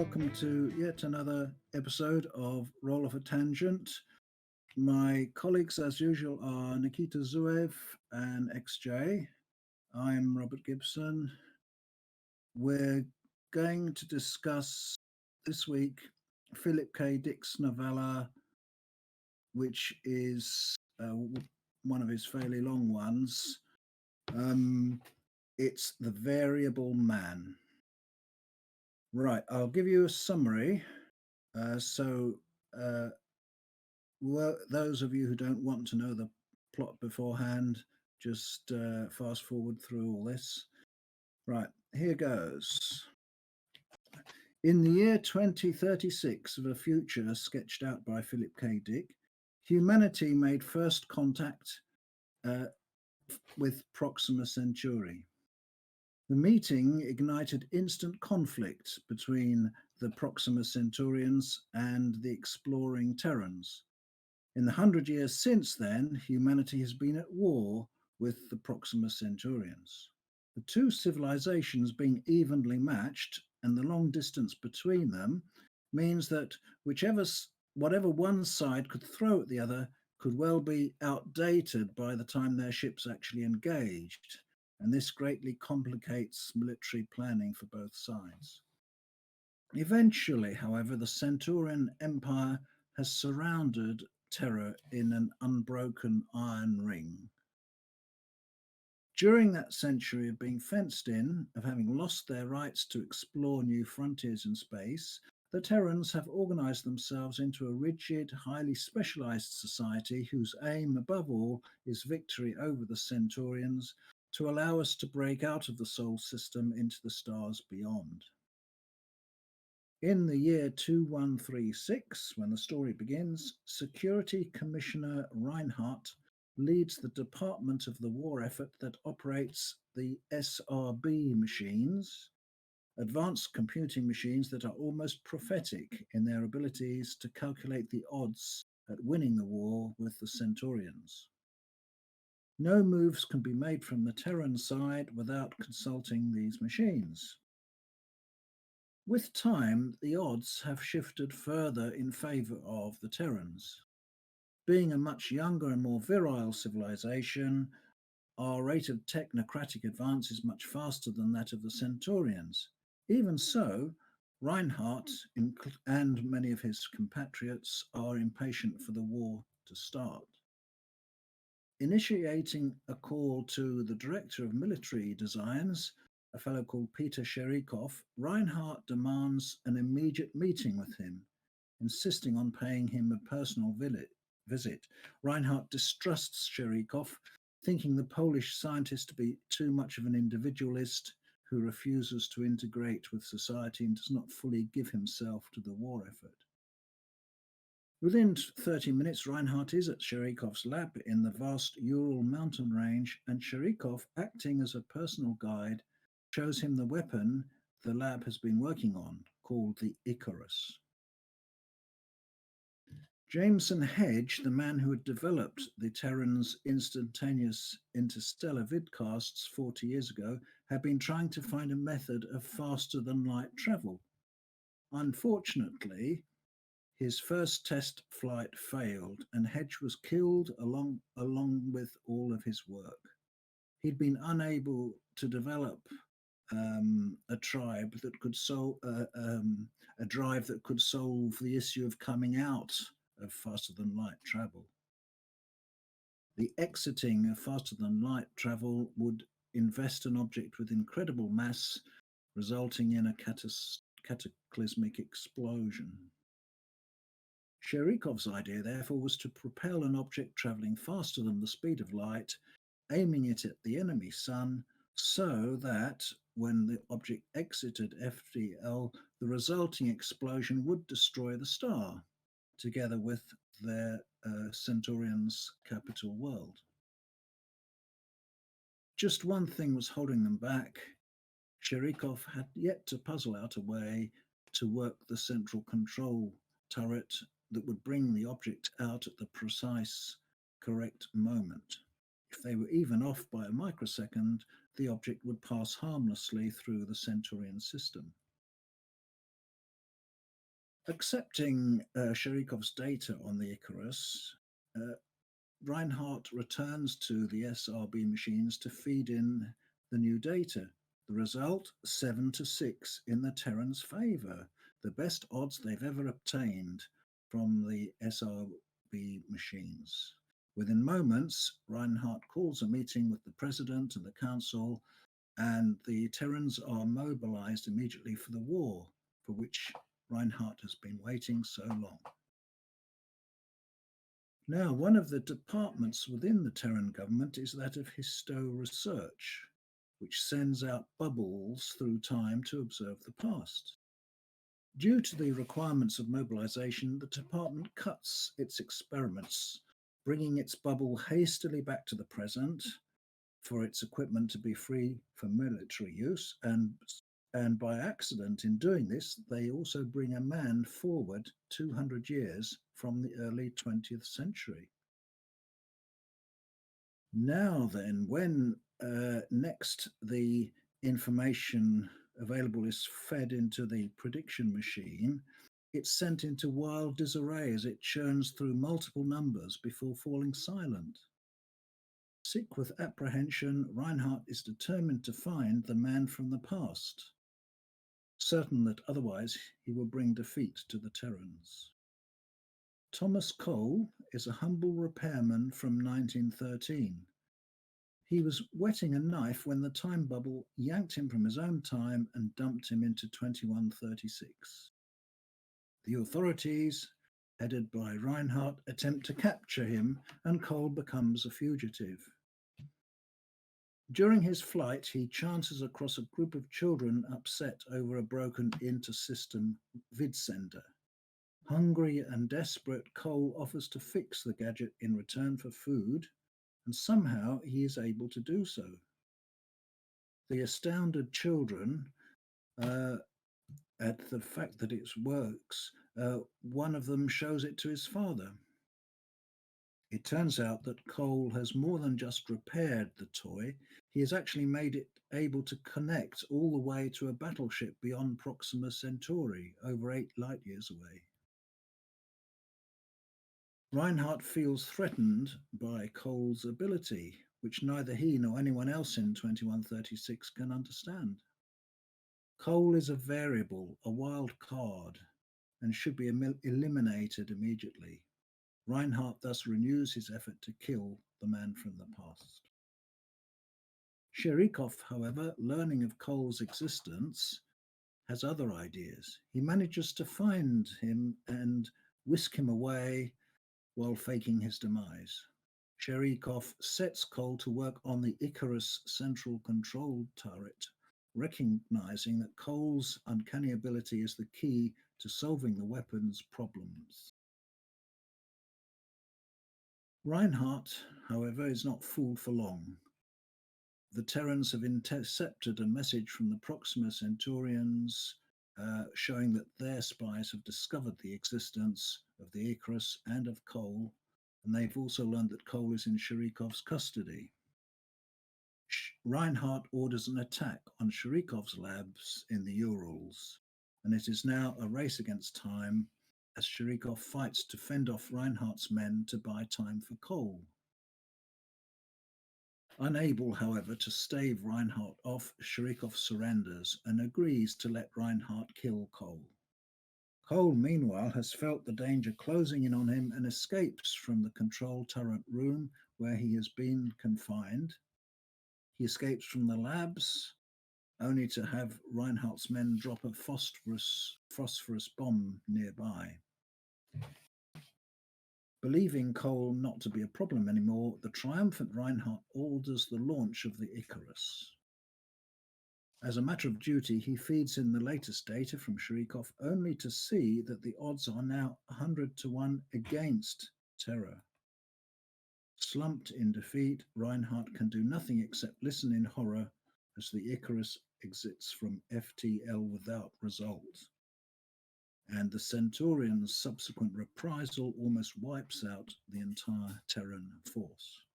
welcome to yet another episode of Roll Off a Tangent. My colleagues, as usual, are Nikita Zuev and XJ. I'm Robert Gibson. We're going to discuss this week Philip K. Dick's novella, which is one of his fairly long ones. It's The Variable Man. Right, I'll give you a summary. So, well, those of you who don't want to know the plot beforehand, just fast forward through all this. Right, here goes. In the year 2036 of a future sketched out by Philip K. Dick, humanity made first contact uh, with Proxima Centauri. The meeting ignited instant conflict between the Proxima Centaurians and the exploring Terrans. In the 100 years since then, humanity has been at war with the Proxima Centaurians. The two civilizations being evenly matched and the long distance between them means that whatever one side could throw at the other could well be outdated by the time their ships actually engaged, and this greatly complicates military planning for both sides. Eventually, however, the Centauran Empire has surrounded Terra in an unbroken iron ring. During that century of being fenced in, of having lost their rights to explore new frontiers in space, the Terrans have organized themselves into a rigid, highly specialized society whose aim, above all, is victory over the Centaurians to allow us to break out of the Sol system into the stars beyond. In the year 2136, when the story begins, Security Commissioner Reinhart leads the department of the war effort that operates the SRB machines, advanced computing machines that are almost prophetic in their abilities to calculate the odds at winning the war with the Centaurians. No moves can be made from the Terran side without consulting these machines. With time, the odds have shifted further in favour of the Terrans. Being a much younger and more virile civilization, our rate of technocratic advance is much faster than that of the Centaurians. Even so, Reinhardt and many of his compatriots are impatient for the war to start. Initiating a call to the director of military designs, a fellow called Peter Sherikov, Reinhardt demands an immediate meeting with him, insisting on paying him a personal visit. Reinhardt distrusts Sherikov, thinking the Polish scientist to be too much of an individualist who refuses to integrate with society and does not fully give himself to the war effort. Within 30 minutes, Reinhardt is at Sherikov's lab in the vast Ural mountain range, and Sherikov, acting as a personal guide, shows him the weapon the lab has been working on, called the Icarus. Jameson Hedge, the man who had developed the Terran's instantaneous interstellar vidcasts 40 years ago, had been trying to find a method of faster-than-light travel. Unfortunately, his first test flight failed, and Hedge was killed along with all of his work. He'd been unable to develop a tribe that could a drive that could solve the issue of coming out of faster than light travel. The exiting of faster than light travel would invest an object with incredible mass, resulting in a cataclysmic explosion. Sherikov's idea, therefore, was to propel an object traveling faster than the speed of light, aiming it at the enemy sun, so that when the object exited FDL, the resulting explosion would destroy the star, together with their Centaurians' capital world. Just one thing was holding them back. Sherikov had yet to puzzle out a way to work the central control turret that would bring the object out at the precise, correct moment. If they were even off by a microsecond, the object would pass harmlessly through the Centaurian system. Accepting Sherikov's data on the Icarus, uh, Reinhardt returns to the SRB machines to feed in the new data. The result, 7-6 in the Terrans' favour, the best odds they've ever obtained from the SRB machines. Within moments, Reinhardt calls a meeting with the President and the Council, and the Terrans are mobilized immediately for the war, for which Reinhardt has been waiting so long. Now, one of the departments within the Terran government is that of histo research, which sends out bubbles through time to observe the past. Due to the requirements of mobilization, the department cuts its experiments, bringing its bubble hastily back to the present for its equipment to be free for military use, and by accident in doing this, they also bring a man forward 200 years from the early 20th century. Now then, when next the information available is fed into the prediction machine, it's sent into wild disarray as it churns through multiple numbers before falling silent. Sick with apprehension, Reinhardt is determined to find the man from the past, certain that otherwise he will bring defeat to the Terrans. Thomas Cole is a humble repairman from 1913. He was whetting a knife when the time bubble yanked him from his own time and dumped him into 2136. The authorities, headed by Reinhardt, attempt to capture him, and Cole becomes a fugitive. During his flight, he chances across a group of children upset over a broken inter-system vid sender. Hungry and desperate, Cole offers to fix the gadget in return for food, and somehow he is able to do so. The astounded children, at the fact that it works, one of them shows it to his father. It turns out that Cole has more than just repaired the toy, he has actually made it able to connect all the way to a battleship beyond Proxima Centauri, over 8 light years away. Reinhardt feels threatened by Cole's ability, which neither he nor anyone else in 2136 can understand. Cole is a variable, a wild card, and should be eliminated immediately. Reinhardt thus renews his effort to kill the man from the past. Sherikov, however, learning of Cole's existence, has other ideas. He manages to find him and whisk him away while faking his demise. Sherikov sets Cole to work on the Icarus central control turret, recognizing that Cole's uncanny ability is the key to solving the weapon's problems. Reinhardt, however, is not fooled for long. The Terrans have intercepted a message from the Proxima Centaurians showing that their spies have discovered the existence of the Icarus and of Cole, and they've also learned that Cole is in Sherikov's custody. Reinhardt orders an attack on Sherikov's labs in the Urals, and it is now a race against time as Sherikov fights to fend off Reinhardt's men to buy time for Cole. Unable, however, to stave Reinhardt off, Sherikov surrenders and agrees to let Reinhardt kill Cole. Cole, meanwhile, has felt the danger closing in on him and escapes from the control turret room where he has been confined. He escapes from the labs, only to have Reinhardt's men drop a phosphorus bomb nearby. Believing Cole not to be a problem anymore, the triumphant Reinhardt orders the launch of the Icarus. As a matter of duty, he feeds in the latest data from Sherikov only to see that the odds are now 100-1 against Terra. Slumped in defeat, Reinhardt can do nothing except listen in horror as the Icarus exits from FTL without result, and the Centaurians' subsequent reprisal almost wipes out the entire Terran force.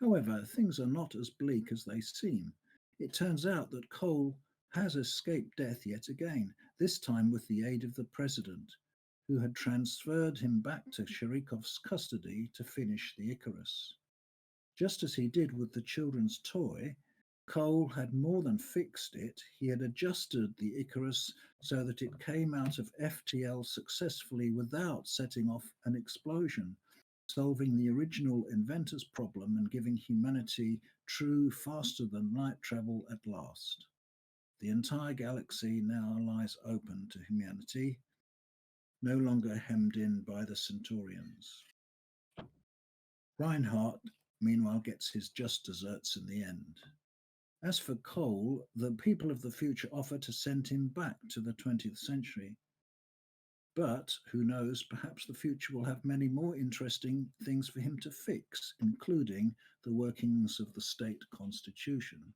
However, things are not as bleak as they seem. It turns out that Cole has escaped death yet again, this time with the aid of the president, who had transferred him back to Sherikov's custody to finish the Icarus. Just as he did with the children's toy, Cole had more than fixed it. He had adjusted the Icarus so that it came out of FTL successfully without setting off an explosion, solving the original inventor's problem and giving humanity true faster than light travel at last. The entire galaxy now lies open to humanity, no longer hemmed in by the Centaurians. Reinhart, meanwhile, gets his just desserts in the end. As for Cole, the people of the future offer to send him back to the 20th century. But who knows, perhaps the future will have many more interesting things for him to fix, including the workings of the state constitution.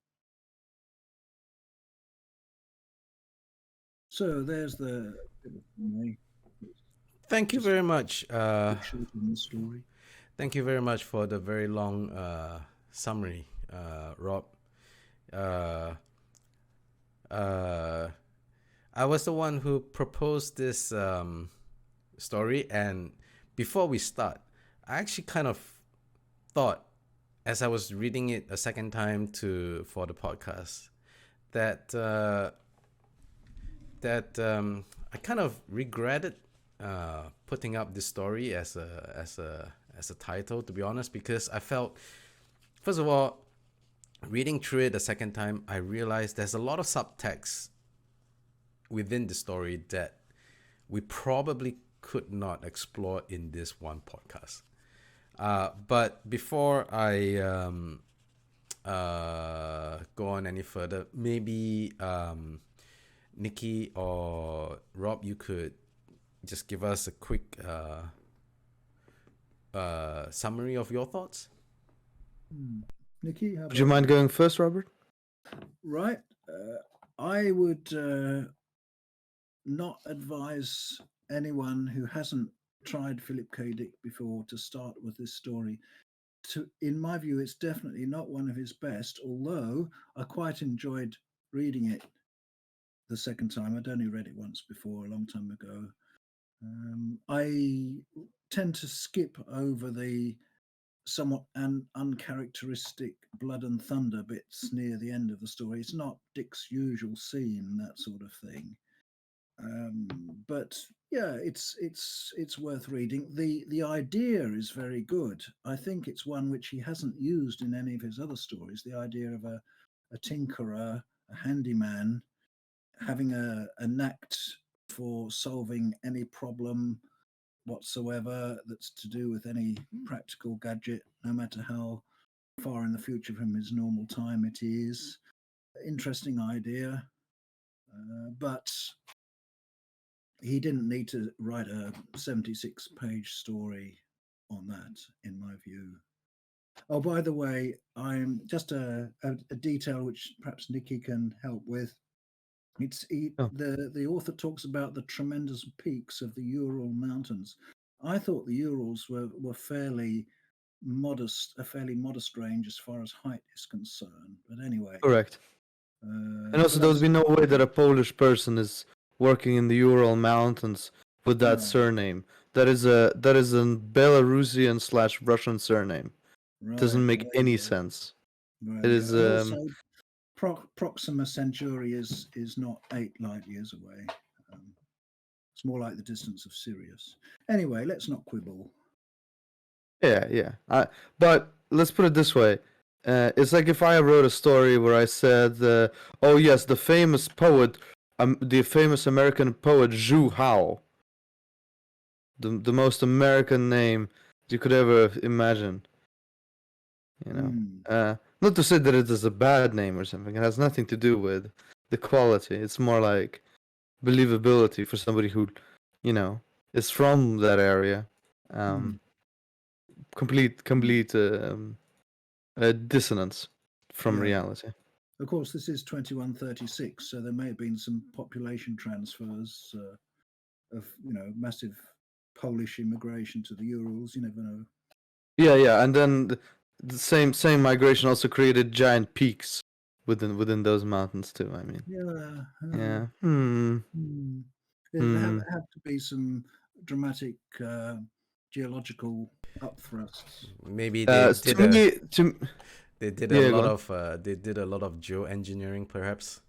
So there's the. Thank you very much. Short in the story. Thank you very much for the very long summary, Rob. I was the one who proposed this story, and before we start, I actually kind of thought, as I was reading it a second time for the podcast, that I kind of regretted putting up this story as a title, to be honest, because I felt, first of all, reading through it a second time, I realized there's a lot of subtext within the story that we probably could not explore in this one podcast. But before I go on any further, maybe Nikki or Rob, you could just give us a quick summary of your thoughts. Nikki, would you mind going first, Robert? Right. I would not advise anyone who hasn't tried Philip K. Dick before to start with this story. In my view, it's definitely not one of his best, although I quite enjoyed reading it the second time. I'd only read it once before, a long time ago. I tend to skip over the somewhat uncharacteristic blood and thunder bits near the end of the story. It's not Dick's usual scene, that sort of thing. But yeah, it's worth reading. The idea is very good. I think it's one which he hasn't used in any of his other stories. The idea of a tinkerer, a handyman, having a knack for solving any problem whatsoever that's to do with any practical gadget, no matter how far in the future from his normal time it is. Interesting idea, but he didn't need to write a 76-page story on that, in my view. Oh, by the way, I'm just a detail which perhaps Nikki can help with. The author talks about the tremendous peaks of the Ural Mountains. I thought the Urals were fairly modest, a fairly modest range as far as height is concerned. But anyway, correct. And also, there would be no way that a Polish person is working in the Ural Mountains with that surname. That is a Belarusian / Russian surname. Right, doesn't make any sense. Right, it is. Also, Proxima Centauri is not 8 light years away. It's more like the distance of Sirius. Anyway, let's not quibble. Yeah. But let's put it this way. It's like if I wrote a story where I said, oh yes, the famous poet, the famous American poet Zhu Hao. The most American name you could ever imagine. You know, not to say that it is a bad name or something. It has nothing to do with the quality. It's more like believability for somebody who, you know, is from that area. Complete dissonance from reality. Of course, this is 2136, so there may have been some population transfers of, massive Polish immigration to the Urals. You never know. Yeah, and then the same migration also created giant peaks within those mountains too. I mean, Yeah. yeah. It'd Hmm. have to be some dramatic geological upthrusts. Maybe they did To me, they did a yeah, go lot on. of geoengineering, perhaps.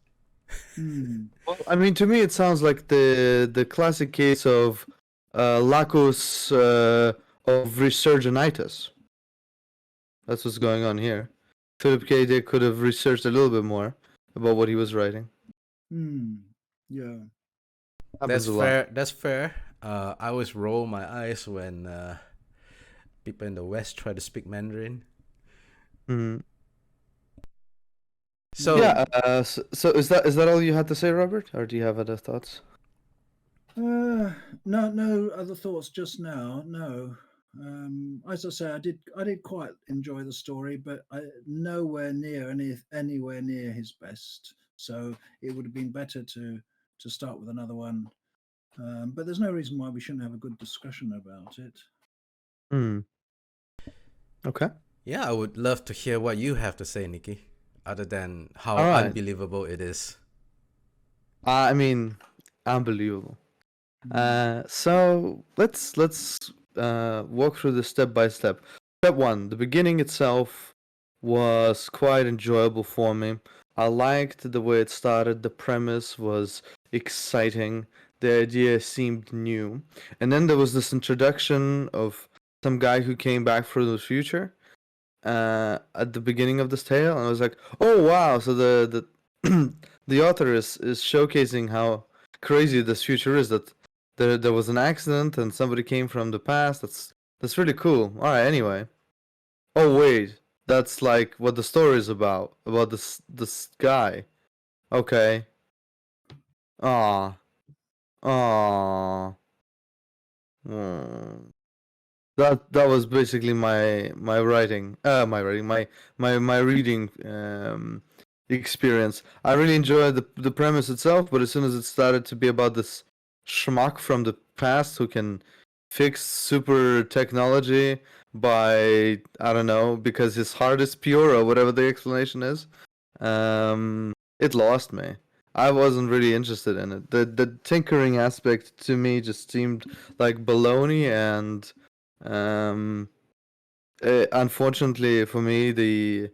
Well, I mean, to me, it sounds like the classic case of lacus of resurgenitis. That's what's going on here. Philip K. Dick could have researched a little bit more about what he was writing. Yeah. Happens a lot. That's fair. I always roll my eyes when people in the West try to speak Mandarin. Hmm. So Yeah. So is that all you had to say, Robert, or do you have other thoughts? No other thoughts just now. No. As I say, I did quite enjoy the story, but nowhere near anywhere near his best. So it would have been better to start with another one. But there's no reason why we shouldn't have a good discussion about it. Hmm. Okay. yeah, I would love to hear what you have to say, Nikki, other than how All right. unbelievable it is. I mean, unbelievable. Mm. So let's walk through this step by step. Step one, the beginning itself was quite enjoyable for me. I liked the way it started. The premise was exciting. The idea seemed new, and then there was this introduction of some guy who came back from the future at the beginning of this tale, and I was like, "Oh wow!" So the the author is showcasing how crazy this future is. That there was an accident and somebody came from the past. That's really cool. All right. Anyway, oh wait, that's like what the story is about this guy. Okay. Ah. Ah. Hmm. That was basically my writing my reading experience. I really enjoyed the premise itself, but as soon as it started to be about this schmuck from the past who can fix super technology by, I don't know, because his heart is pure or whatever the explanation is, it lost me. I wasn't really interested in it. The tinkering aspect to me just seemed like baloney, and um, unfortunately for me, the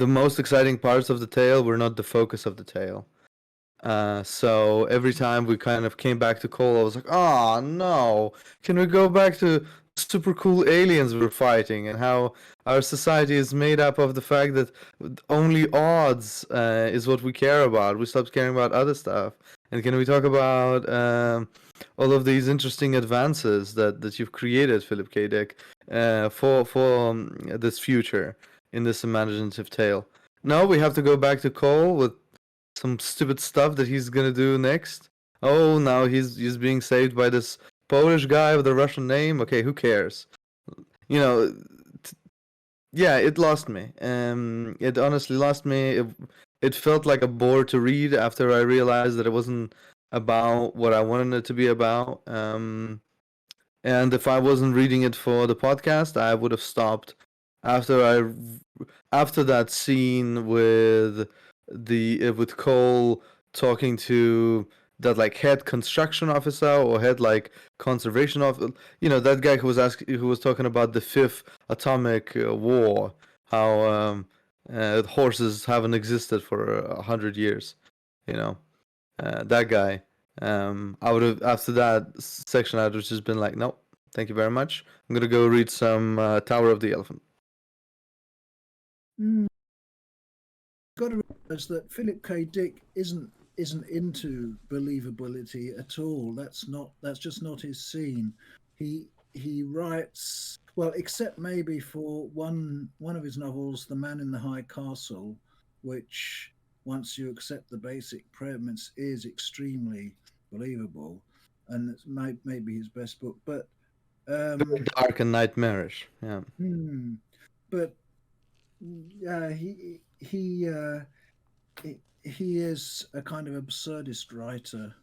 most exciting parts of the tale were not the focus of the tale. So every time we kind of came back to Cole, I was like, "Oh no! Can we go back to super cool aliens we're fighting and how our society is made up of the fact that only odds is what we care about. We stopped caring about other stuff. And can we talk about all of these interesting advances that you've created, Philip K. Dick, for this future in this imaginative tale? No, we have to go back to Cole with some stupid stuff that he's gonna do next. Oh, now he's being saved by this Polish guy with a Russian name. Okay, who cares? You know, yeah, it lost me. It honestly lost me. It felt like a bore to read after I realized that it wasn't about what I wanted it to be about. And if I wasn't reading it for the podcast, I would have stopped after after that scene with the with Cole talking to that like head construction officer or head like conservation of that guy who was talking about the fifth atomic war, how horses haven't existed for 100 years, you know that guy. I would have after that section. I would have just been like, nope, thank you very much. I'm gonna go read some Tower of the Elephant. Mm. Got to realize that Philip K. Dick isn't into believability at all. That's just not his scene. He writes well, except maybe for one of his novels, The Man in the High Castle, which once you accept the basic premise is extremely believable, and it's maybe his best book. But Very um, dark and nightmarish. Yeah. but yeah, he is a kind of absurdist writer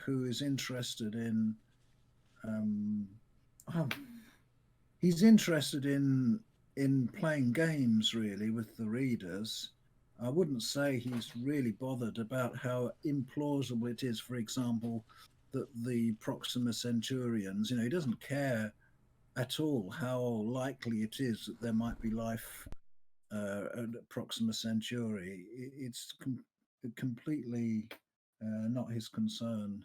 who is interested in um, oh, he's interested in playing games really with the readers, I wouldn't say he's really bothered about how implausible it is, for example, that the Proxima Centaurians, he doesn't care at all how likely it is that there might be life at Proxima Centauri. It's completely not his concern.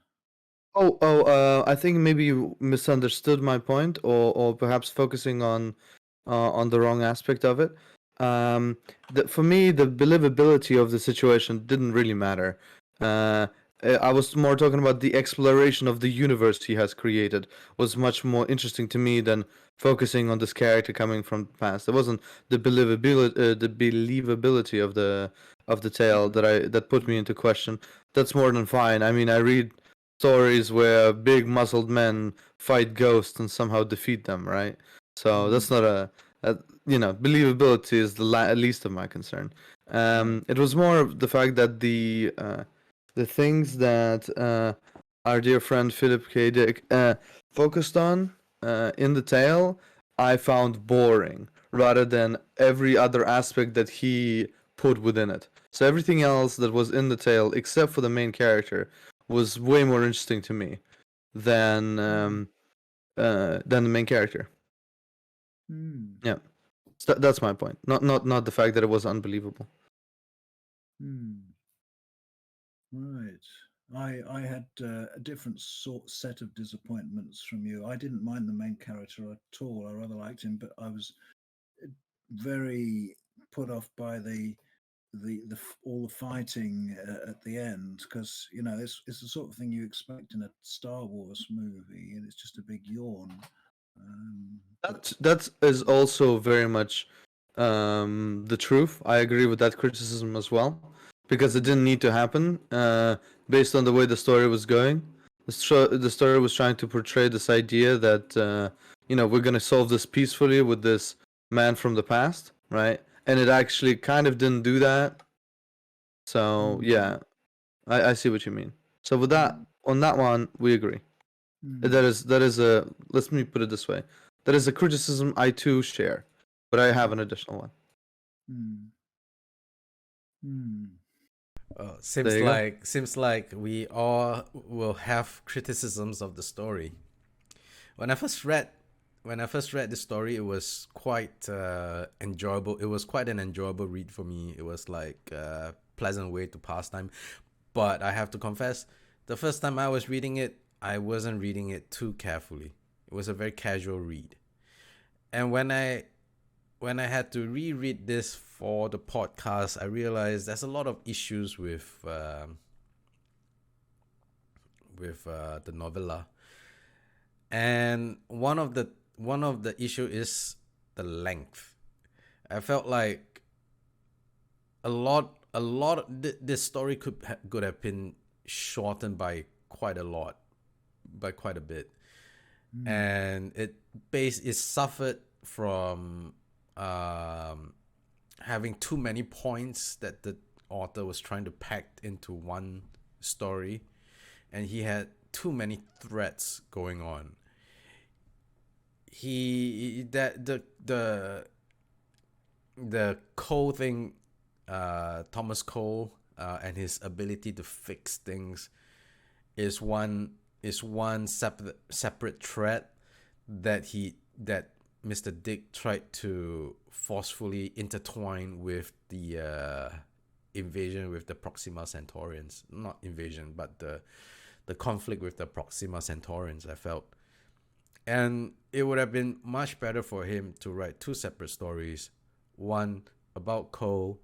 I think maybe you misunderstood my point, or perhaps focusing on the wrong aspect of it. For me, the believability of the situation didn't really matter. I was more talking about the exploration of the universe he has created was much more interesting to me than focusing on this character coming from the past. It wasn't the believability of the tale that put me into question. That's more than fine. I mean, I read stories where big muscled men fight ghosts and somehow defeat them, right? So that's not a believability is the least of my concern. It was more of the fact that the things that our dear friend Philip K. Dick focused on in the tale, I found boring rather than every other aspect that he put within it. So everything else that was in the tale, except for the main character, was way more interesting to me than the main character. Mm. Yeah, so that's my point. Not the fact that it was unbelievable. Right. I had a different set of disappointments from you. I didn't mind the main character at all. I rather liked him, but I was very put off by the all the fighting at the end, because it's the sort of thing you expect in a Star Wars movie, and it's just a big yawn. That is also very much the truth. I agree with that criticism as well, because it didn't need to happen based on the way the story was going. The story was trying to portray this idea that we're gonna solve this peacefully with this man from the past, right? And it actually kind of didn't do that. So yeah, I see what you mean. So with that, on that one, we agree. That is a let me put it this way. That is a criticism I too share, but I have an additional one. Seems There you go. like we all will have criticisms of the story. When I first read the story, it was quite enjoyable. It was quite an enjoyable read for me. It was like a pleasant way to pass time. But I have to confess, the first time I was reading it, I wasn't reading it too carefully. It was a very casual read. And when I had to reread this for the podcast, I realized there's a lot of issues with the novella, and one of the issue is the length. I felt like this story could have been shortened by quite a bit, and it suffered from having too many points that the author was trying to pack into one story, and he had too many threads going on. The Cole thing, Thomas Cole, and his ability to fix things is one separate thread that Mr. Dick tried to forcefully intertwine with the invasion with the Proxima Centaurians. Not invasion, but the conflict with the Proxima Centaurians, I felt. And it would have been much better for him to write two separate stories, one about Cole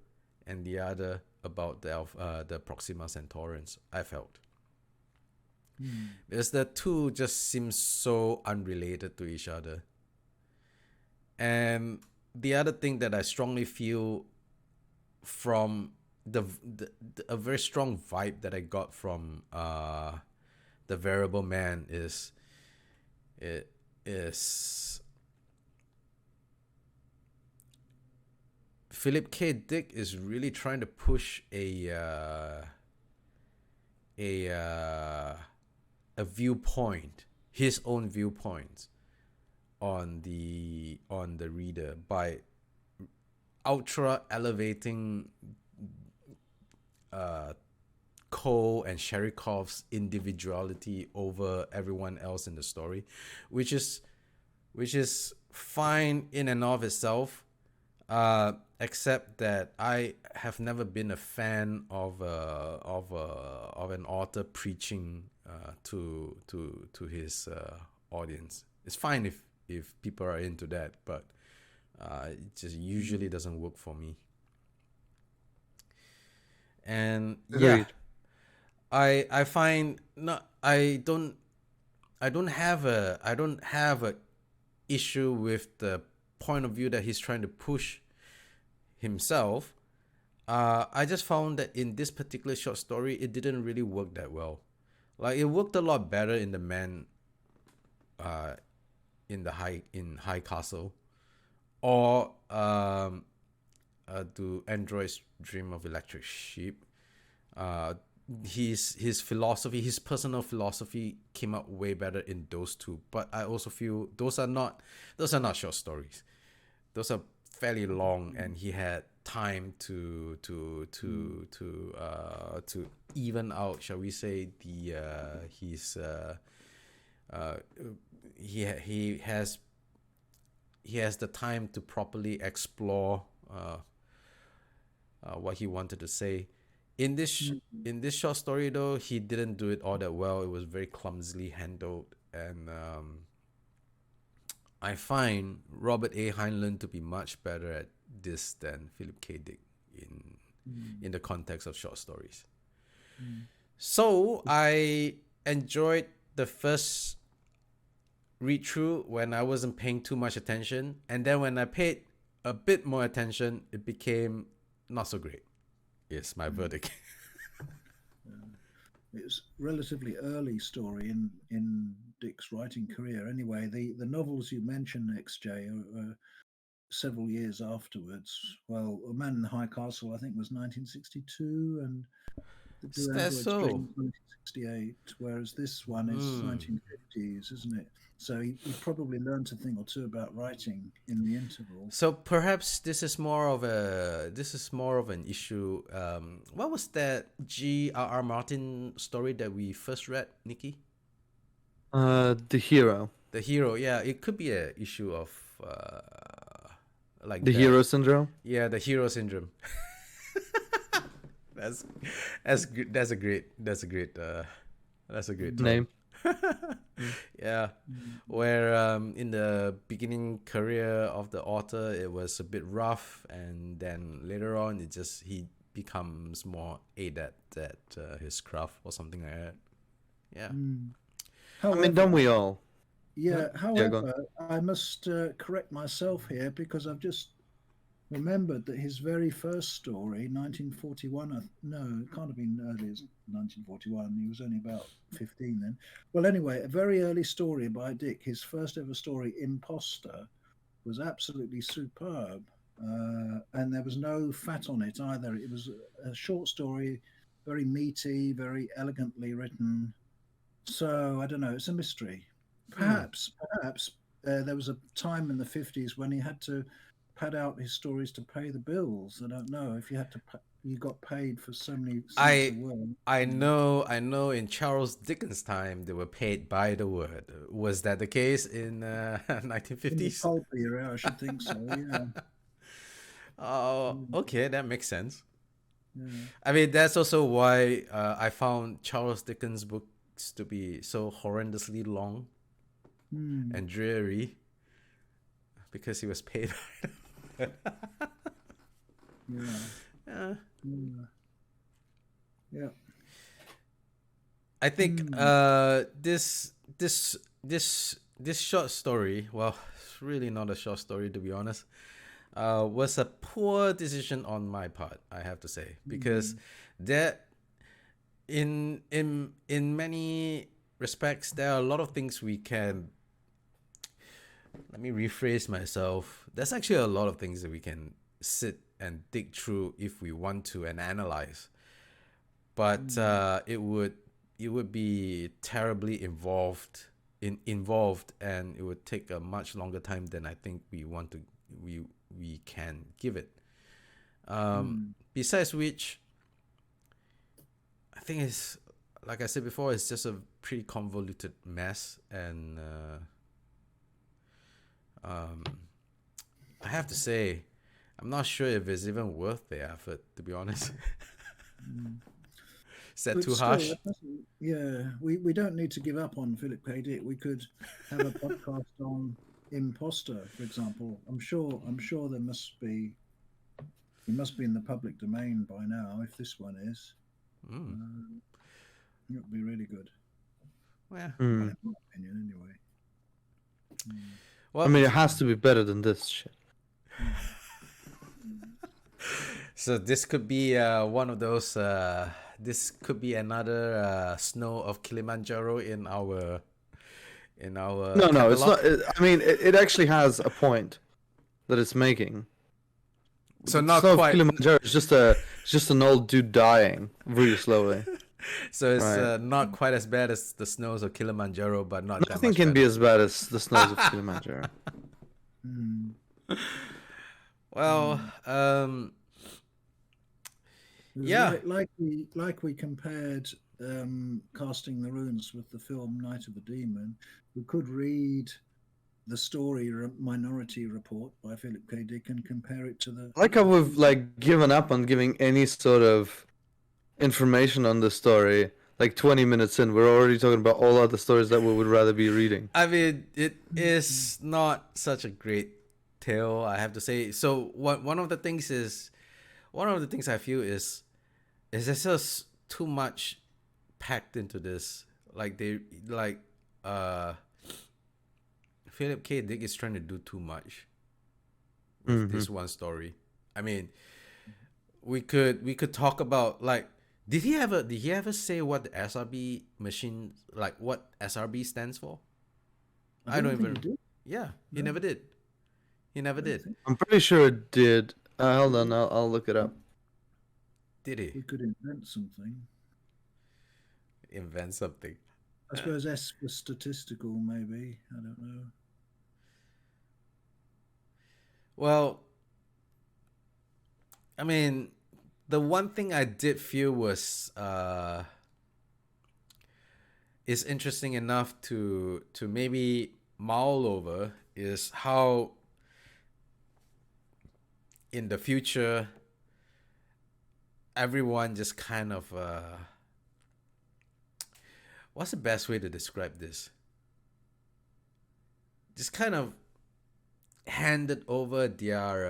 and the other about the Proxima Centaurians, I felt. Because the two just seem so unrelated to each other. And the other thing that I strongly feel from a very strong vibe that I got from the Variable Man is Philip K. Dick is really trying to push a viewpoint, his own viewpoint on the reader by ultra elevating Cole and Sherikov's individuality over everyone else in the story, which is fine in and of itself, except that I have never been a fan of an author preaching to his audience. It's fine if people are into that, but it just usually doesn't work for me. And yeah, Agreed. I find I don't have a issue with the point of view that he's trying to push himself. I just found that in this particular short story, it didn't really work that well. Like, it worked a lot better in the man, in High Castle, or do androids dream of electric sheep. His philosophy, his personal philosophy, came out way better in those two. But I also feel those are not short stories. Those are fairly long, and he had time to even out, shall we say, the he has the time to properly explore what he wanted to say. In this short story, though, he didn't do it all that well. It was very clumsily handled, and I find Robert A. Heinlein to be much better at this than Philip K. Dick in the context of short stories. So I enjoyed the first read through when I wasn't paying too much attention, and then when I paid a bit more attention, it became not so great. Is my verdict. It's relatively early story in Dick's writing career. Anyway, the novels you mentioned, XJ, are several years afterwards. Well, A Man in the High Castle, I think, was 1962, and The Is Do that Androids so? Dream 1968, whereas this one is 1950s, isn't it? So he probably learned a thing or two about writing in the interval. So perhaps this is more of an issue. What was that G.R.R. Martin story that we first read, Nikki? The hero. The hero. Yeah, it could be an issue of like The that. hero syndrome. Yeah, the hero syndrome. That's good. That's a great term. Name. Yeah, where in the beginning career of the author, it was a bit rough, and then later on he becomes more adept at his craft or something like that. Yeah. I mean, don't we all? Yeah, go however, I must correct myself here because I've just remembered that his very first story, 1941, no, it can't have been early as 1941. He was only about 15 then. Well, anyway, a very early story by Dick, his first ever story, Imposter, was absolutely superb. And there was no fat on it either. It was a short story, very meaty, very elegantly written. So, I don't know, it's a mystery. Perhaps there was a time in the 50s when he had to pad out his stories to pay the bills. I don't know if you had to you got paid for so many cents a word. I know in Charles Dickens' time they were paid by the word. Was that the case in 1950s? In the pulp era, I should think so, yeah. Oh, okay, that makes sense. Yeah. I mean, that's also why I found Charles Dickens' books to be so horrendously long and dreary, because he was paid. Yeah. I think this short story, well, it's really not a short story to be honest, was a poor decision on my part, I have to say, because that in many respects there are a lot of things we can. Let me rephrase myself. There's actually a lot of things that we can sit and dig through if we want to and analyze, but it would be terribly involved, and it would take a much longer time than I think we can give it. Besides which, think it's, like I said before, it's just a pretty convoluted mess, and I have to say, I'm not sure if it's even worth the effort, to be honest. Is that But too still, harsh? that doesn't, yeah, we don't need to give up on Philip K. Dick. We could have a podcast on imposter, for example. I'm sure there must be. It must be in the public domain by now. If this one is, it would be really good. Well, Well, in my opinion, anyway. well, I mean, it has to be better than this shit. so this could be one of those. This could be another snow of Kilimanjaro in our No, it's catalog. not. I mean, it actually has a point that it's making. So not Snow of quite. Kilimanjaro is just an old dude dying really slowly. So it's Right. not quite as bad as the snows of Kilimanjaro, but not that Nothing much can be better. as bad as the snows of Kilimanjaro. Well, It was yeah. like we compared casting the runes with the film Night of the Demon. We could read the story Minority Report by Philip K. Dick and compare it to the. I like how we've like given up on giving any sort of information on the story. Like 20 minutes in, we're already talking about all other stories that we would rather be reading. I mean, it is not such a great tale, I have to say. So one of the things I feel is there's just too much packed into this. Like Philip K. Dick is trying to do too much with this one story. I mean, we could talk about, like, did he ever say what the SRB machine, like what SRB stands for? I don't think even. he did. Yeah, he never did. He never did. I'm pretty sure it did. Hold on, I'll look it up. Did We he could invent something. invent something? I suppose S for statistical, maybe. I don't know. Well, I mean, the one thing I did feel was is interesting enough to maybe mull over is how in the future everyone just kind of what's the best way to describe this? Just kind of handed over their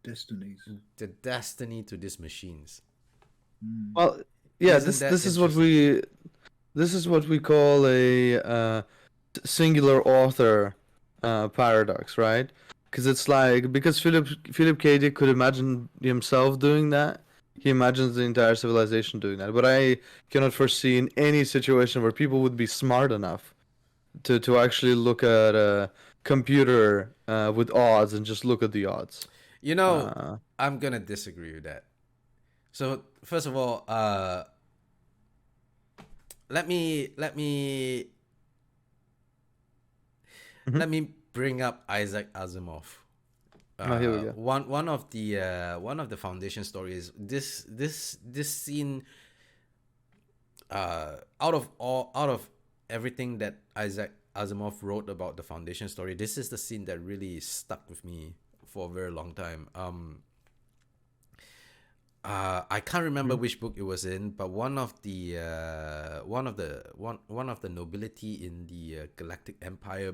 Destinies. the destiny to these machines. Well, yeah, Isn't that this is what we call a singular author paradox, right? Because it's like, because Philip K. Dick could imagine himself doing that, he imagines the entire civilization doing that. But I cannot foresee in any situation where people would be smart enough to actually look at a computer with odds and just look at the odds. You know, I'm gonna disagree with that. So first of all, let me bring up Isaac Asimov. Here we go. One of the foundation stories. This scene. Out of everything that Isaac Asimov wrote about the foundation story, this is the scene that really stuck with me for a very long time. I can't remember which book it was in, but one of the nobility in the Galactic Empire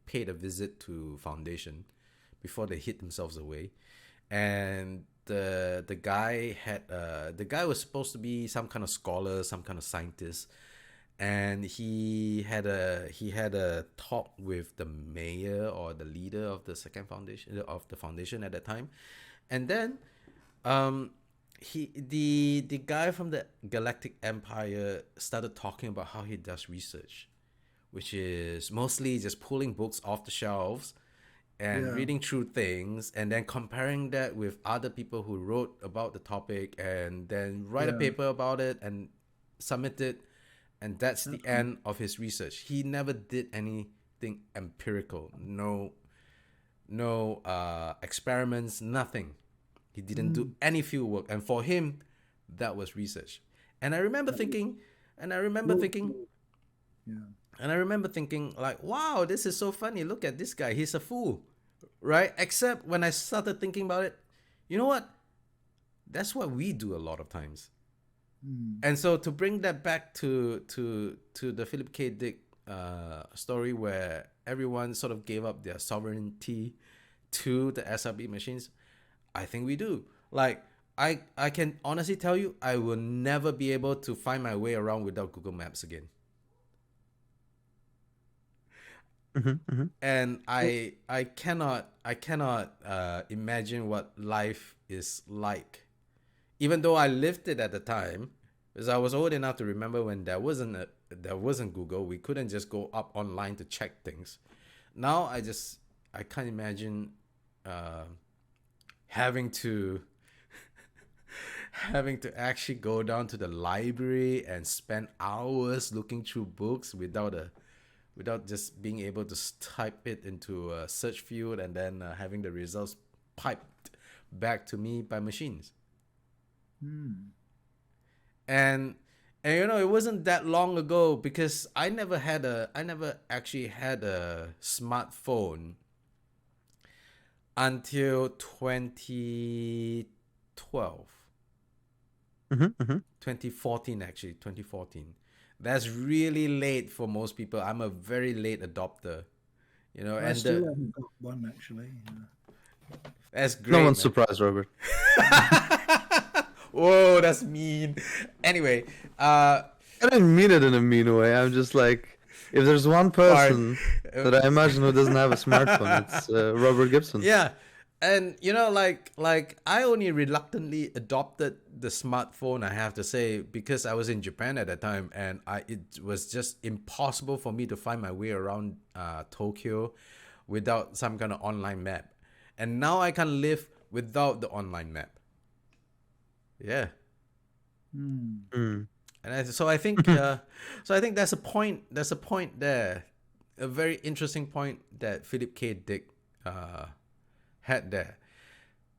paid a visit to Foundation before they hid themselves away, and the guy was supposed to be some kind of scholar, some kind of scientist, and he had a talk with the mayor or the leader of the foundation at that time, and then the guy from the Galactic Empire started talking about how he does research, which is mostly just pulling books off the shelves and reading through things and then comparing that with other people who wrote about the topic and then write a paper about it and submit it, and that's the end of his research. He never did anything empirical, no experiments, nothing. He didn't do any field work, and for him, that was research. And I remember thinking, and I remember thinking, Yeah. and I remember thinking, like, wow, this is so funny. Look at this guy. He's a fool, right? Except when I started thinking about it, you know what? That's what we do a lot of times. And so to bring that back to the Philip K. Dick story where everyone sort of gave up their sovereignty to the SRB machines, I think we do. Like, I can honestly tell you, I will never be able to find my way around without Google Maps again. And I cannot imagine what life is like, even though I lived it at the time, because I was old enough to remember when there wasn't Google. We couldn't just go up online to check things. Now I can't imagine having to actually go down to the library and spend hours looking through books without just being able to type it into a search field and then having the results piped back to me by machines. And you know, it wasn't that long ago, because I never actually had a smartphone until 2012. 2014, actually. 2014. That's really late for most people. I'm a very late adopter, you know. I still haven't got one, actually. That's great. No one's man. surprised, Robert. Whoa, that's mean. Anyway, I didn't mean it in a mean way. I'm just like, if there's one person that I imagine who doesn't have a smartphone, it's Robert Gibson. Yeah. And you know, like I only reluctantly adopted the smartphone, I have to say, because I was in Japan at that time, and it was just impossible for me to find my way around Tokyo without some kind of online map. And now I can live without the online map. Yeah. And so I think that's a point. There's a point there, a very interesting point that Philip K. Dick had there.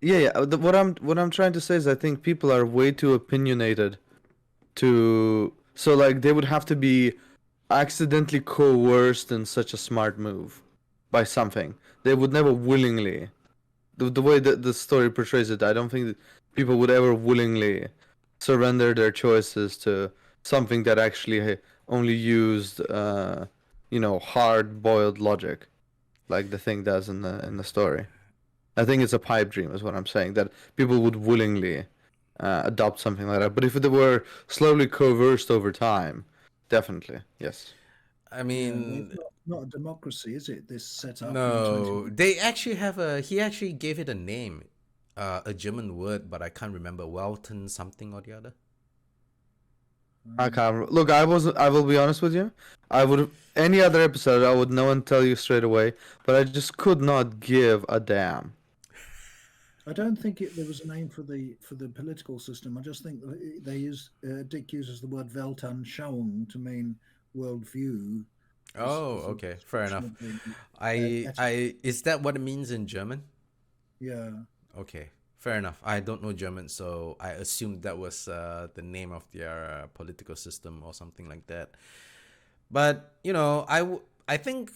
Yeah. What I'm trying to say is, I think people are way too opinionated so like they would have to be accidentally coerced in such a smart move by something. They would never willingly. The way that the story portrays it, I don't think that people would ever willingly surrender their choices to something that actually only used, hard-boiled logic, like the thing does in the story. I think it's a pipe dream, is what I'm saying, that people would willingly adopt something like that. But if they were slowly coerced over time, definitely, yes. I mean, it's not a democracy, is it? This setup. no, they actually have he actually gave it a name, a German word, but I can't remember. Welton something or the other. I can't look. I will be honest with you. I would any other episode I would know and tell you straight away, but I just could not give a damn. I don't think there was a name for the political system. I just think Dick uses the word Weltanschauung to mean worldview. Oh, okay, fair enough. Is that what it means in German? Yeah. Okay, fair enough. I don't know German, so I assumed that was the name of their political system or something like that. But you know, I think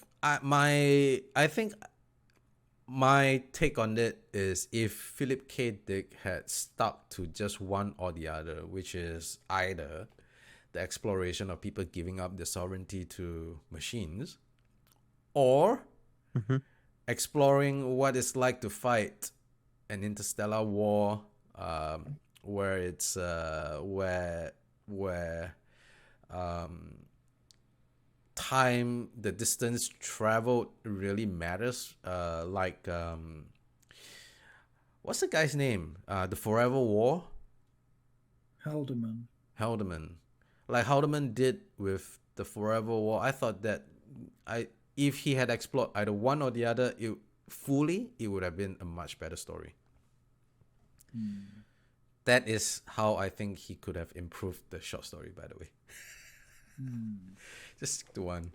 my take on it is, if Philip K. Dick had stuck to just one or the other, which is either the exploration of people giving up their sovereignty to machines, or exploring what it's like to fight an interstellar war, where it's time, the distance traveled really matters. What's the guy's name? The Forever War? Haldeman. Like Haldeman did with the Forever War. I thought that if he had explored either one or the other it would have been a much better story. That is how I think he could have improved the short story, by the way. Just stick to one.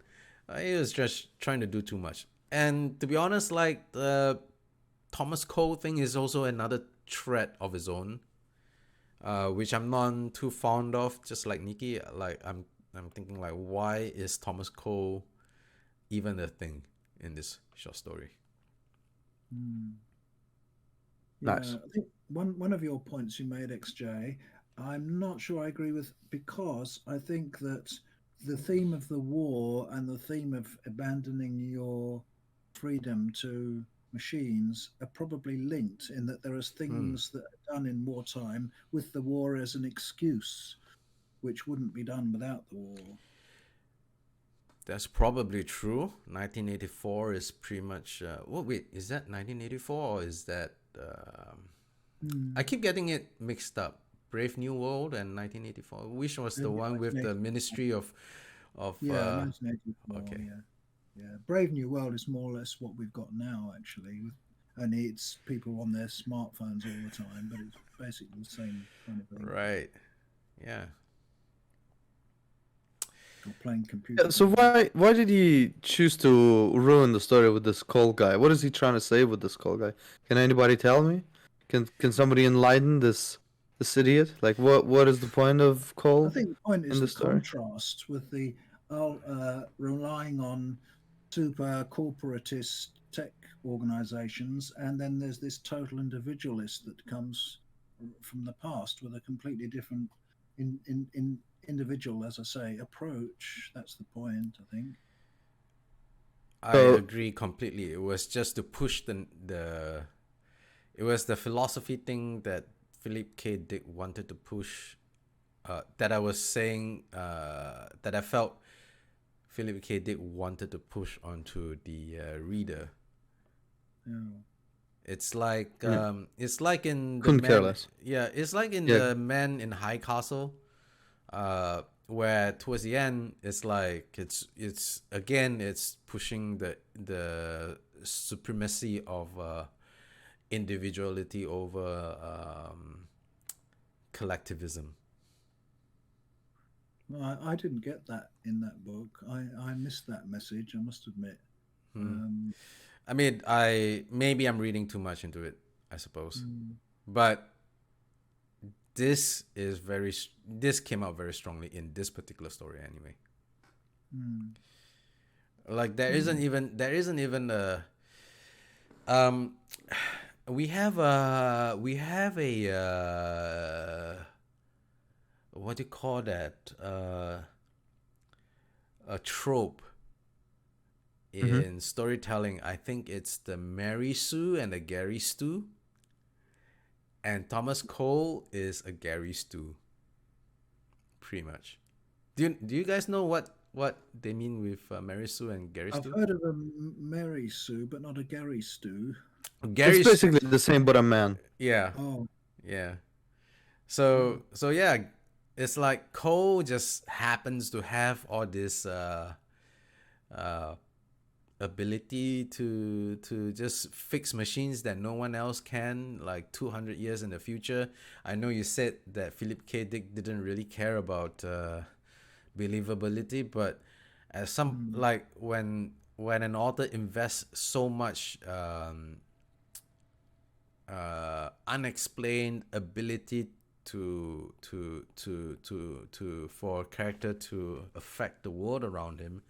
He was just trying to do too much. And to be honest, like Thomas Cole thing is also another threat of its own, which I'm not too fond of. Just like Nikki, like I'm thinking like, why is Thomas Cole even a thing in this short story? Nice. Yeah, I think one of your points you made, XJ, I'm not sure I agree with, because I think that the theme of the war and the theme of abandoning your freedom to machines are probably linked, in that there are Hmm. things that are done in wartime with the war as an excuse, which wouldn't be done without the war. That's probably true. 1984 is pretty much. Wait, is that 1984 or is that? I Hmm. keep getting it mixed up. Brave New World and 1984. Which was the one with the 1984. Ministry of. Yeah, 1984. Okay. Yeah. Yeah, Brave New World is more or less what we've got now, actually. Only it's people on their smartphones all the time, but it's basically the same kind of thing. Right. Yeah. Or playing computer Yeah, so games. why did he choose to ruin the story with this Cole guy? What is he trying to say with this Cole guy? Can anybody tell me? Can somebody enlighten this idiot? Like what is the point of I Cole think the point in is the the story? contrast with the relying on super corporatist tech organizations, and then there's this total individualist that comes from the past with a completely different in individual, as I say, approach. That's the point, I think. I So agree completely. It was just to push the. It was the philosophy thing that Philip K. Dick wanted to push. That I was saying. That I felt Philip K. Dick wanted to push onto the reader. Yeah. yeah, It's like in the couldn't care man, less. yeah, it's like in Yeah, the Man in High Castle, where towards the end it's like it's again it's pushing the supremacy of individuality over collectivism. Well, I didn't get that in that book. I missed that message, I must admit. Hmm. Um, I mean, I maybe I'm reading too much into it, I suppose, mm, but this came out very strongly in this particular story anyway. mm, Like mm. there isn't even a um we have a what do you call that, a trope mm-hmm. in storytelling. I think it's the Mary Sue and the Gary Stew, and Thomas Cole is a Gary Stew, pretty much. Do you guys know what they mean with Mary Sue and Gary I've Stew? heard of a Mary Sue, but not a Gary Stew. It's Gary, basically the same, but a man. yeah, Oh, yeah. oh, So yeah, it's like Cole just happens to have all this uh ability to just fix machines that no one else can, like 200 years in the future. I know you said that Philip K. Dick didn't really care about believability, but as some mm, like when an author invests so much unexplained ability to for a character to affect the world around him,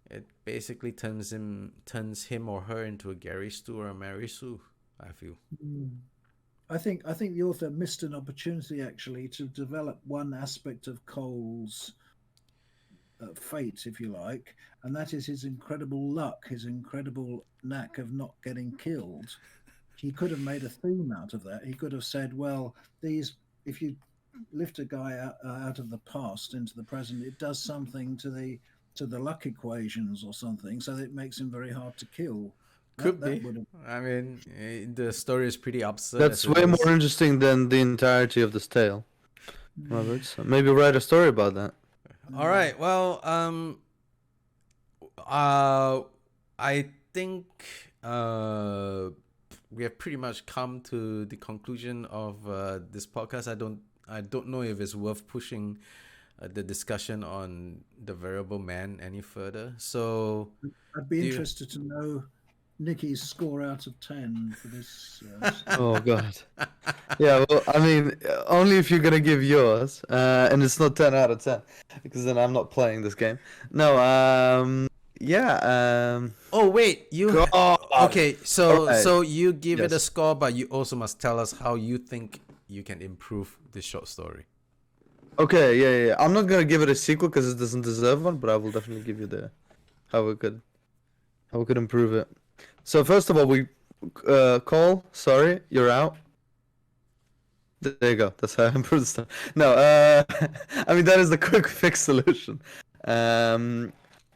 it basically turns him or her into a Gary Stu or a Mary Sue, I feel. mm. I think the author missed an opportunity, actually, to develop one aspect of Cole's fate, if you like, and that is his incredible luck, his incredible knack of not getting killed. He could have made a theme out of that. He could have said, well, these, if you lift a guy out of the past into the present, it does something to the luck equations or something, so that it makes him very hard to kill. That Could that be. would have. I mean, the story is pretty absurd as That's it way more is. interesting than the entirety of this tale, Mm, Robert. So maybe write a story about that. All mm, right. Well, uh, I think we have pretty much come to the conclusion of this podcast. I don't know if it's worth pushing the discussion on the variable man any further. So, I'd be do you, interested to know Nikki's score out of 10 for this. Oh God. Yeah, well, I mean, only if you're gonna give yours, and it's not 10 out of 10, because then I'm not playing this game. No, yeah, Oh wait, God. okay? So Alright. so you give it a Yes. score, but you also must tell us how you think you can improve this short story. Okay, yeah. I'm not gonna give it a sequel because it doesn't deserve one, but I will definitely give you the how we could improve it. So first of all, we Cole, sorry, you're out. There you go. That's how I improve the stuff. No, I mean that is the quick fix solution.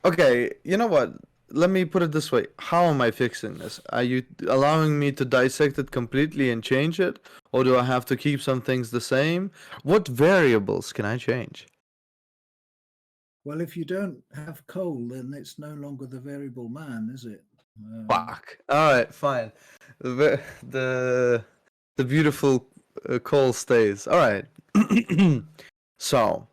Okay, you know what? Let me put it this way. How am I fixing this? Are you allowing me to dissect it completely and change it? Or do I have to keep some things the same? What variables can I change? Well, if you don't have coal, then it's no longer the variable man, is it? Fuck. Alright, fine. The beautiful Cole stays. Alright. So,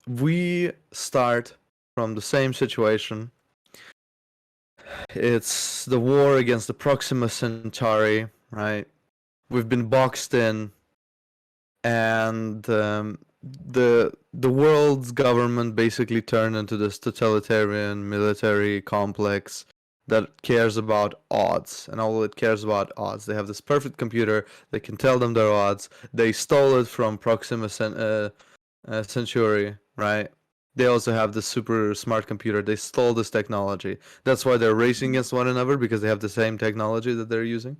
we start from the same situation. It's the war against the Proxima Centauri, right? We've been boxed in, and the world's government basically turned into this totalitarian military complex that cares about odds, and all it cares about odds. They have this perfect computer. They can tell them their odds. They stole it from Proxima Centauri, right? They also have this super smart computer. They stole this technology. That's why they're racing against one another, because they have the same technology that they're using.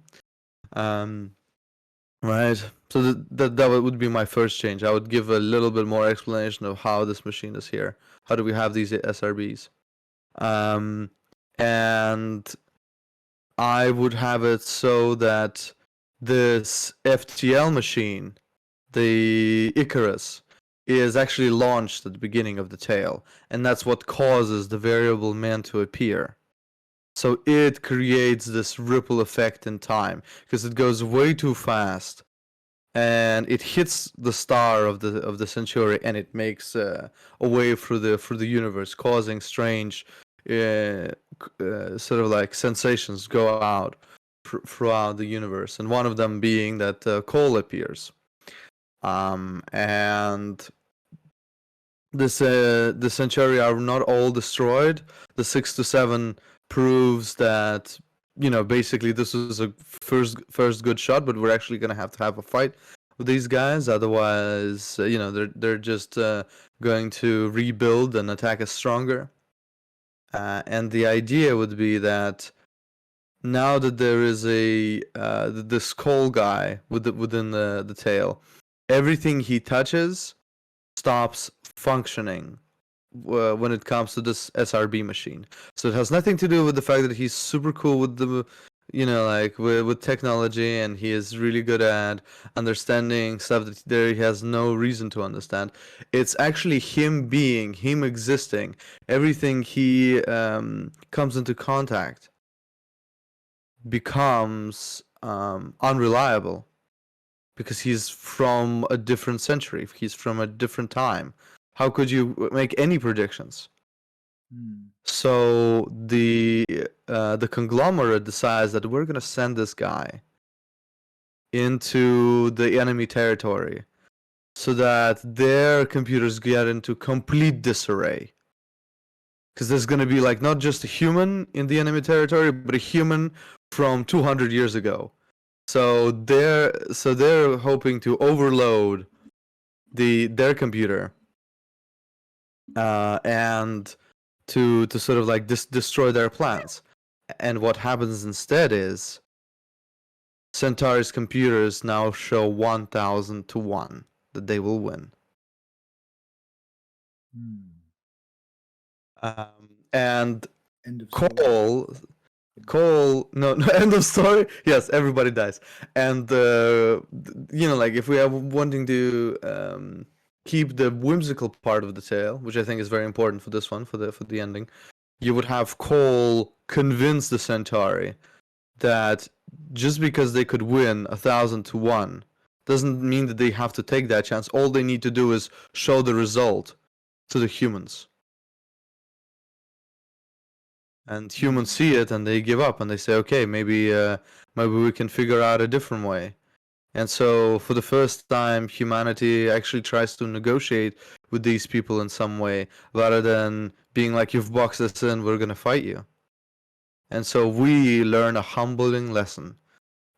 Right. So that would be my first change. I would give a little bit more explanation of how this machine is here. How do we have these SRBs? And I would have it so that this FTL machine, the Icarus, is actually launched at the beginning of the tale, and that's what causes the variable man to appear. So it creates this ripple effect in time because it goes way too fast, and it hits the star of the Centauri, and it makes a wave through the universe, causing strange sort of like sensations go out throughout the universe, and one of them being that coal appears. And the Centauri are not all destroyed. The 6 to 7 proves that, you know, basically this was a first good shot, but we're actually gonna have to have a fight with these guys. Otherwise, you know, they're just going to rebuild and attack us stronger. And the idea would be that now that there is a this coal guy within the tail, everything he touches stops functioning when it comes to this SRB machine. So it has nothing to do with the fact that he's super cool with the, you know, like with technology, and he is really good at understanding stuff that there he has no reason to understand. It's actually him existing. Everything he comes into contact becomes unreliable, because he's from a different century. He's from a different time. How could you make any predictions? So the conglomerate decides that we're gonna send this guy into the enemy territory so that their computers get into complete disarray. Because there's gonna be like not just a human in the enemy territory, but a human from 200 years ago. So they're hoping to overload their computer, and to sort of like destroy their plans. And what happens instead is Centauri's computers now show 1,000 to 1 that they will win. And End of story. Cole, no, end of story. Yes, everybody dies, and you know, like if we are wanting to keep the whimsical part of the tale, which I think is very important for this one, for the ending, you would have Cole convince the Centauri that just because they could win 1,000 to 1 doesn't mean that they have to take that chance. All they need to do is show the result to the humans. and humans see it and they give up and they say, okay, maybe we can figure out a different way. And so for the first time, humanity actually tries to negotiate with these people in some way, rather than being like, you've boxed us in, we're going to fight you. And so we learn a humbling lesson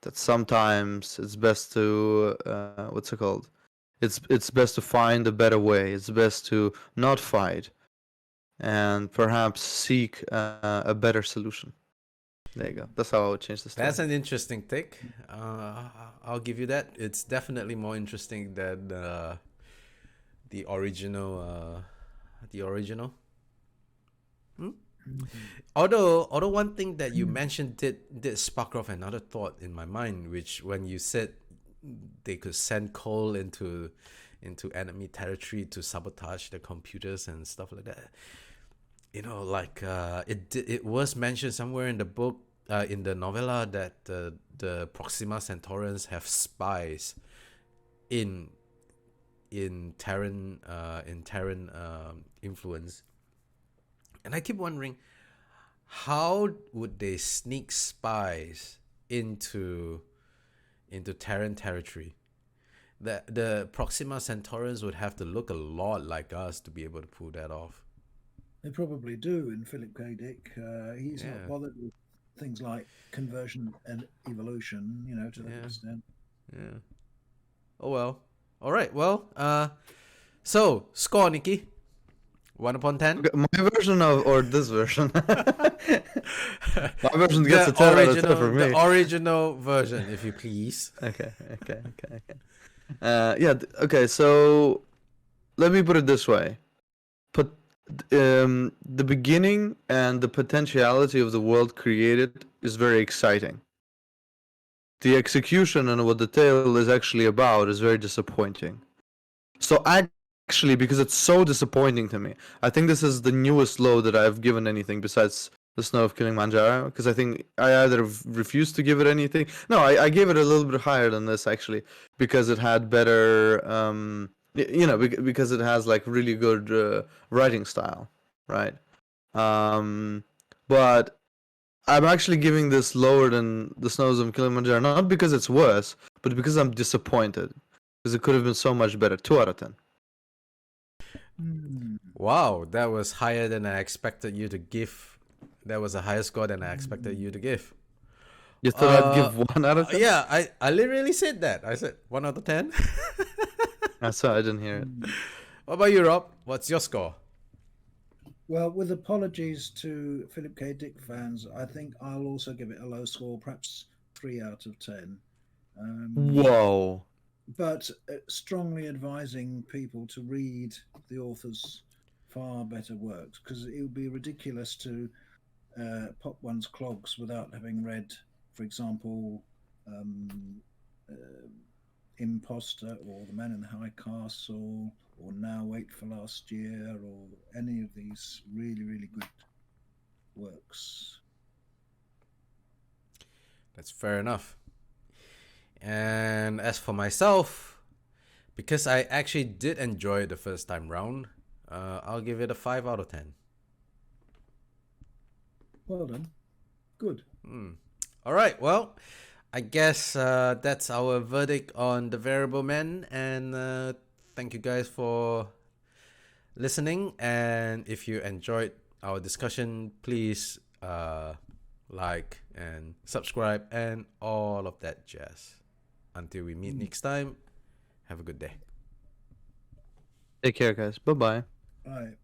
that sometimes it's best to, what's it called? It's best to find a better way. It's best to not fight and perhaps seek a better solution. There you go. That's how I would change the story. That's an interesting take. I'll give you that. It's definitely more interesting than the original. Although one thing that you mentioned did spark off another thought in my mind, which when you said they could send coal into enemy territory to sabotage the computers and stuff like that. You know, like it was mentioned somewhere in the book, in the novella, that the Proxima Centaurians have spies in Terran influence, and I keep wondering, how would they sneak spies into Terran territory? The Proxima Centaurians would have to look a lot like us to be able to pull that off. They probably do in Philip K. Dick. He's not bothered with things like conversion and evolution, you know, to that extent. Yeah. Oh well. All right. Well, so score, Nikki. 1 upon 10. My version or this version? My version gets a 10 out of 10 for me. The original version, if you please. Okay. Okay. So let me put it this way. The beginning and the potentiality of the world created is very exciting. The execution and what the tale is actually about is very disappointing. So actually, because it's so disappointing to me, I think this is the newest low that I've given anything besides the Snow of Kilimanjaro, because I think I either refused to give it anything. No, I gave it a little bit higher than this, actually, because it had better... because it has like really good writing style, right? But I'm actually giving this lower than the Snows of Kilimanjaro, not because it's worse, but because I'm disappointed, because it could have been so much better. 2 out of 10. Wow, that was higher than I expected you to give. That was a higher score than I expected you to give. You thought I'd give 1 out of 10? Yeah, I literally said that. I said 1 out of 10. I didn't hear it. What about you, Rob? What's your score? Well, with apologies to Philip K. Dick fans, I think I'll also give it a low score, perhaps 3 out of 10. Whoa. But strongly advising people to read the author's far better works, because it would be ridiculous to pop one's clogs without having read, for example, Imposter or The Man in the High Castle or Now Wait for Last Year or any of these really, really good works. That's fair enough. And as for myself, because I actually did enjoy it the first time round, I'll give it a 5 out of 10. Well done. Good. All right, well, I guess that's our verdict on The Variable Men, and thank you guys for listening. And if you enjoyed our discussion, please like and subscribe and all of that jazz. Until we meet next time, have a good day. Take care, guys. Bye-bye. Bye.